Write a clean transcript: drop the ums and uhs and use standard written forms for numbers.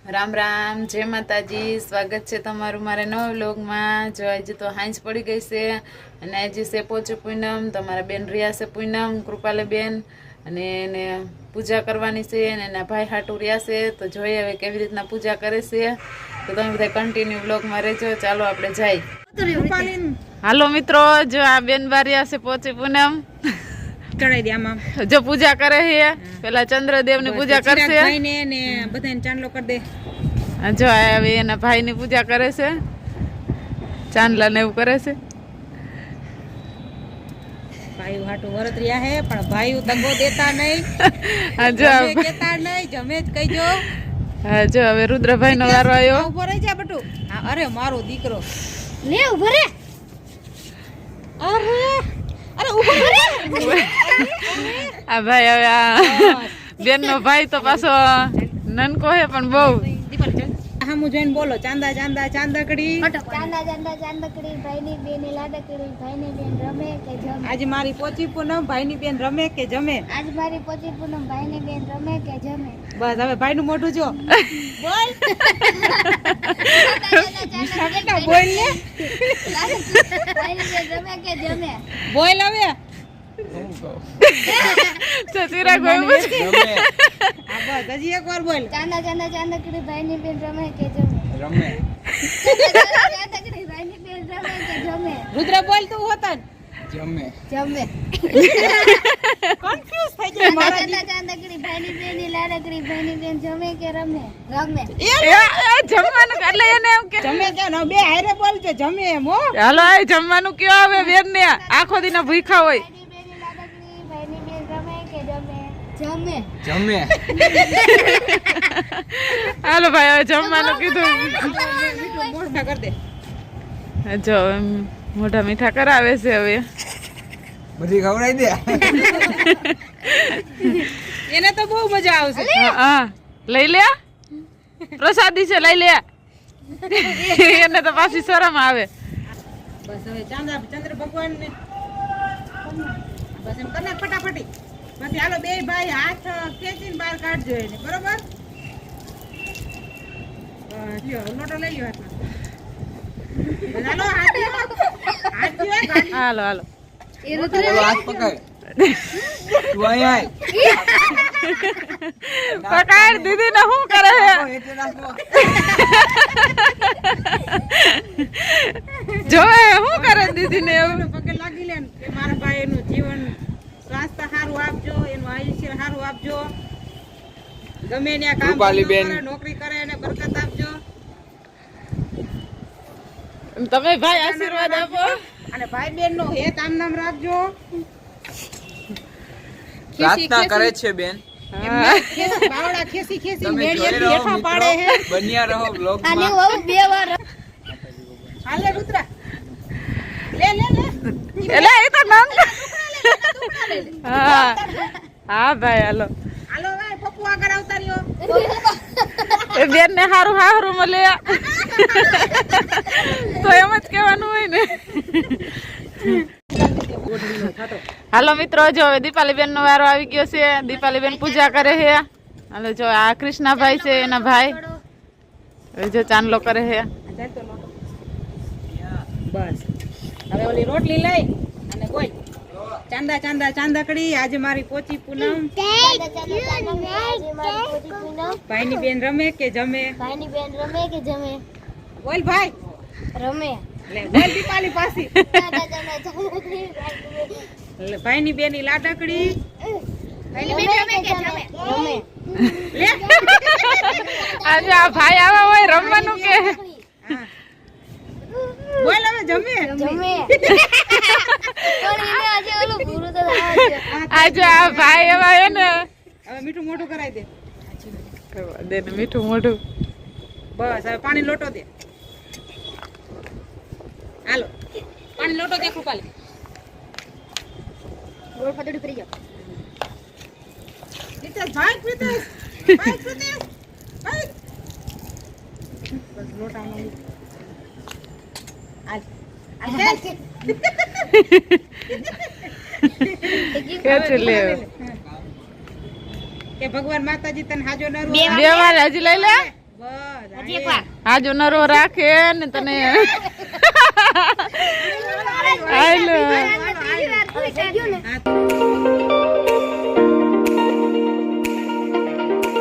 રામ રામ, જય માતાજી. સ્વાગત છે તમારું મારા નવા વ્લોગમાં. જો આજે તો હાંજ પડી ગઈ છે અને આજે છે પોચે પૂનમ. તમારા બેન રહ્યા છે પૂનમ, કૃપાલે બેન, અને એને પૂજા કરવાની છે અને એના ભાઈ હાટું રહ્યા છે. તો જોઈએ હવે કેવી રીતના પૂજા કરે છે. તો તમે બધા કન્ટિન્યુ વ્લોગમાં રહેજો. ચાલો આપણે જાય. હાલો મિત્રો, જો આ બેન બારિયા છે પોચે પૂનમ. ચડાઈ દે આમાં જો પૂજા કરે છે. પેલા ચંદ્રદેવ ની પૂજા કરશે ભાઈને ને બધાને ચાંદલો કરી દે. જો હવે એના ભાઈ ની પૂજા કરે છે, ચાંદલા ને એવું કરે છે. ભાઈ હાટુ વરત રહ્યા હે પણ ભાઈ દગો દેતા નહીં. જો કેતા નહીં, જમે જ કહીજો. હા જો હવે રુદ્રભાઈ નો વારો આવ્યો. ઉભો રહી જા બટુ. અરે મારો દીકરો લે ઉભો રે. અરે ઉભો રે. આ ભાઈ હવે આ બેન નો ભાઈ તો પાછો નનકો હે પણ બહુ. હામું જોઈને બોલો, ચાંદા ચાંદા ચાંદકડી. ચાંદા ચાંદા ચાંદકડી, ભાઈની બેની લાડકડી, ભાઈની બેન રમે કે જમે. આજે મારી પોચી પૂનમ, ભાઈની બેન રમે કે જમે. આજ મારી પોચી પૂનમ, ભાઈની બેન રમે કે જમે. બસ હવે ભાઈનું મોઢું જો. બોલ. બેટા બોલ ને. ભાઈની બેન રમે કે જમે. બોલ હવે. તો ચિરાગ ભાઈ પૂછ. હા બસ હજી એક વાર બોલ. ચાંદા ચાંદા ચાંદકડી, ભાઈની બેન રમે કે જમે. રમે ચાંદકડી, ભાઈની બેન રમે કે જમે. રુદ્ર બોલ તું હોતન. જમે જમે. કન્ફ્યુઝ થઈ જાય મારા. ચાંદા ચાંદકડી, ભાઈની બેની લાડકડી, ભાઈની બેન જમે કે રમે. રમે. જમવાનું એટલે એને એમ કે જમે કે ન બે હારે બોલજો જમે એમ હો. હાલો આ જમવાનું કયો આવે બેન ને આખો દી ના ભૂખા હોય. ભાઈની બેની લાડકડી, ભાઈની બેન રમે કે જમે. જમે. જમે હાલો ભાઈ હવે જમવાનું કીધું. મીઠું મોઢા કર દે. જો મોઢા મીઠા કરાવે છે હવે. બધી ખવડાવી દે. એને તો બહુ મજા આવશે. હા લઈ લે, પ્રસાદી છે લઈ લે. એને તો પાછી શરમ આવે. બસ હવે ચાંદા ચંદ્ર ભગવાન ને બસ એમ કને ફટાફટી. પછી હાલો બે ભાઈ હાથ ખેંચીને બહાર કાઢજો એને, બરોબર? લ્યો લોટો લઈ લ્યો હાથમાં. હાલો હાથ લ્યો. હાથ લ્યો ગાડી. હાલો હાલો બોલો, હાથ પકડ. તું અહીંયા પકડ દીદી ને શું કરે છે? જોવે શું કરે દીદી ને એવું. પગે લાગી લે ને કે મારા ભાઈ એનું જીવન સ્વાસ્થ્ય સારું આપજો, એનું આયુષ્ય સારું આપજો, ગમે ત્યાં કામ રૂપાલીબેન. કરે, નોકરી કરે અને બરકત આપજો. તમે ભાઈ આશીર્વાદ આપો. અને ભાઈ બેન નો હેત આમ નામ રાખજો. પ્રાર્થના કરે છે બેન. બાવડા ખેસી ખેસી તમે મેળીએ જોઈ રહો હેઠા પાડે હે. મિત્રો, બન્યા રહો આની બ્લોગમાં. વહુ બે વાર હાલે રુદ્રા લે લે લે. એટલે એ તો નામ. હા હા ભાઈ હાલો. હાલો ભાઈ પપ્પુ આગળ આવતા રહ્યો. એ બેન ને હારું હારું મળે તો એમ જ કેવાનું હોય ને. હાલો મિત્રો, જો હવે દીપાલી બેન નો વારો આવી ગયો છે. દીપાલી બેન પૂજા કરે છે. હાલો જો આ કૃષ્ણાભાઈ છે એના ભાઈ. હવે જો ચાંદલો કરે છે. બસ હવે ઓલી રોટલી લઈ અને કોઈ ચાંદા ચાંદા ચાંદકડી, આજે મારી પોચી પૂનમ, ભાઈની બેન રમે કે જમે. ભાઈની બેન રમે કે જમે. બોલ ભાઈ. રમે. લે બોલ દીપાલી પાસી. ચાંદા ચાંદા ચાંદકડી, લે ભાઈની બેની લાડકડી. ભાઈની બેન રમે કે જમે. રમે. લે આજે આ ભાઈ આવા હોય રમવાનું કે હા. બોલ હવે જમે. જમે. પણ એને આજે ઓલું પૂરું તો થવા દે. આજે આ ભાઈ એવા હે ને. હવે મીઠું મોઢું કરાવી દે. દે ને મીઠું મોઢું. બસ હવે પાણી લોટો દે. હાલો પાણી લોટો દે કૃપાલી. ગોળ ફટડી કરી જાવ. પ્રીતેશ ભાઈ પ્રીતેશ ભાઈ પ્રીતેશ ભાઈ. બસ લોટા નો હાલ હાલ ખેંચી લે. કે ભગવાન માતાજી તને હાજો ન બે વાર હજી લઈ લે. બસ આજો નરો રાખે ને તને હાલો ત્રીજી વાર પૂરી થઈ ગયું ને. હા